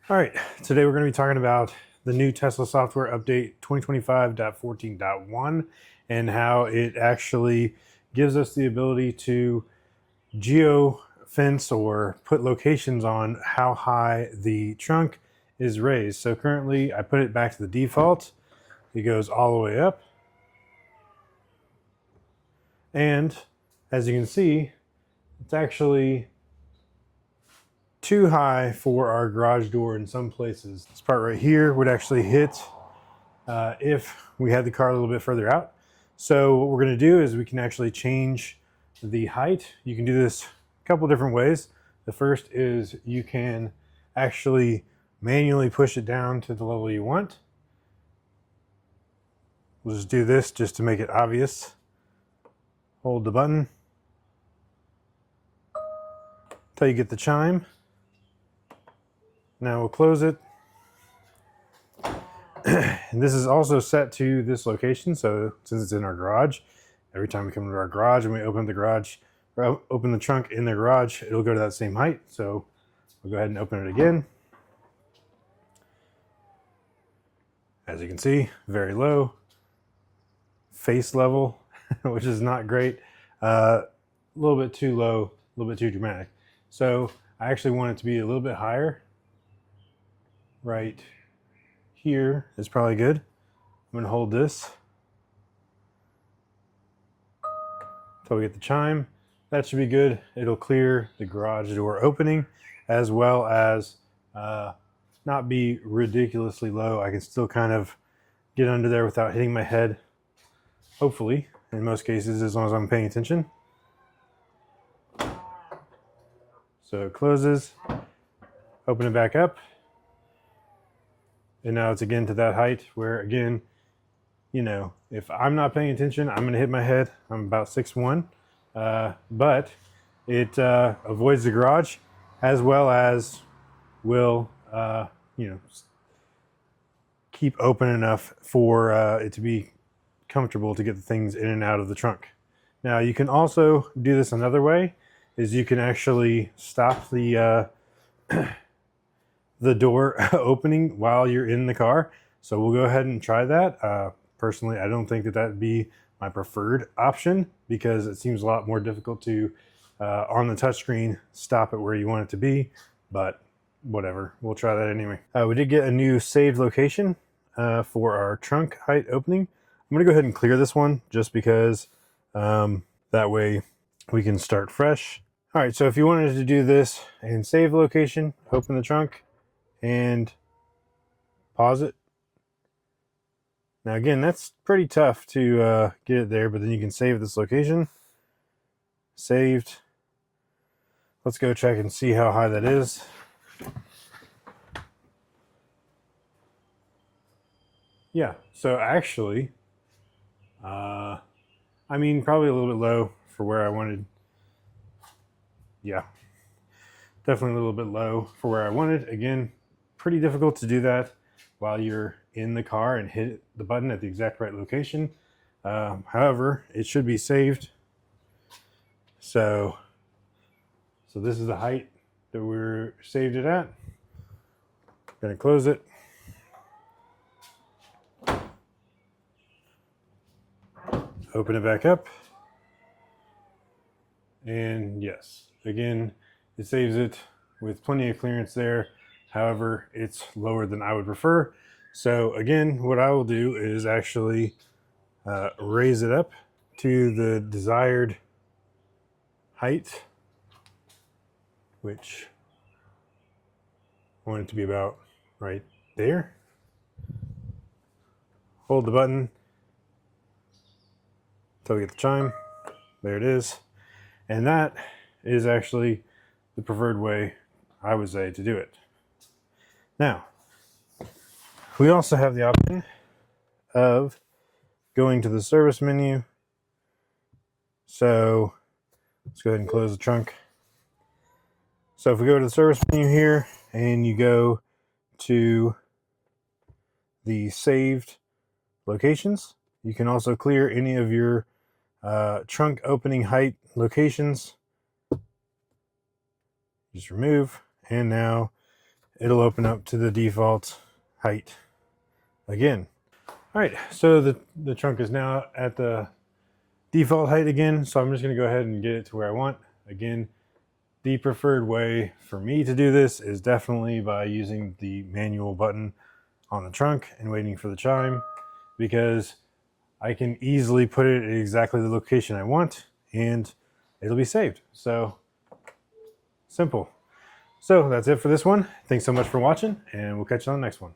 All right, today we're going to be talking about the new Tesla software update 2025.14.1 and how it actually gives us the ability to geo fence or put locations on how high the trunk is raised. So currently I put it back to the default. It goes all the way up. And as you can see, it's actually too high for our garage door in some places. This part right here would actually hit if we had the car a little bit further out. So what we're going to do is we can actually change the height. You can do this a couple different ways. The first is you can actually manually push it down to the level you want. We'll just do this just to make it obvious. Hold the button until you get the chime. Now we'll close it. And this is also set to this location. So since it's in our garage, every time we come into our garage and we open the garage or open the trunk in the garage, it'll go to that same height. So we'll go ahead and open it again. As you can see, very low. Face level, which is not great. A little bit too low, a little bit too dramatic. So I actually want it to be a little bit higher. Right here is probably good. I'm going to hold this until we get the chime. That should be good. It'll clear the garage door opening as well as not be ridiculously low. I can still kind of get under there without hitting my head. Hopefully, in most cases, as long as I'm paying attention. So it closes, open it back up. And now it's again to that height where, again, you know, if I'm not paying attention, I'm going to hit my head. I'm about 6'1", but it avoids the garage as well as will, you know, keep open enough for it to be comfortable to get the things in and out of the trunk. Now you can also do this another way, is you can actually stop the the door opening while you're in the car. So we'll go ahead and try that. Personally, I don't think that that'd be my preferred option because it seems a lot more difficult to on the touchscreen stop it where you want it to be, but whatever, we'll try that anyway. We did get a new saved location for our trunk height opening. I'm gonna go ahead and clear this one just because that way we can start fresh. All right, so if you wanted to do this and save location, open the trunk and pause it. Now again, that's pretty tough to get it there, but then you can save this location. Saved. Let's go check and see how high that is. Yeah, so actually, I mean, probably a little bit low for where I wanted. Yeah, definitely a little bit low for where I wanted. Again, pretty difficult to do that while you're in the car and hit the button at the exact right location. However, it should be saved. So this is the height that we're saved it at. Gonna close it. Open it back up. And yes, again, it saves it with plenty of clearance there. However, it's lower than I would prefer. So again, what I will do is actually raise it up to the desired height, which I want it to be about right there. Hold the button until we get the chime. There it is. And that is actually the preferred way, I would say, to do it. Now, we also have the option of going to the service menu. So let's go ahead and close the trunk. So if we go to the service menu here and you go to the saved locations, you can also clear any of your trunk opening height locations. Just remove, and now it'll open up to the default height again. All right, so the trunk is now at the default height again, so I'm just going to go ahead and get it to where I want. Again, the preferred way for me to do this is definitely by using the manual button on the trunk and waiting for the chime, because I can easily put it at exactly the location I want and it'll be saved. So simple. So that's it for this one. Thanks so much for watching, and we'll catch you on the next one.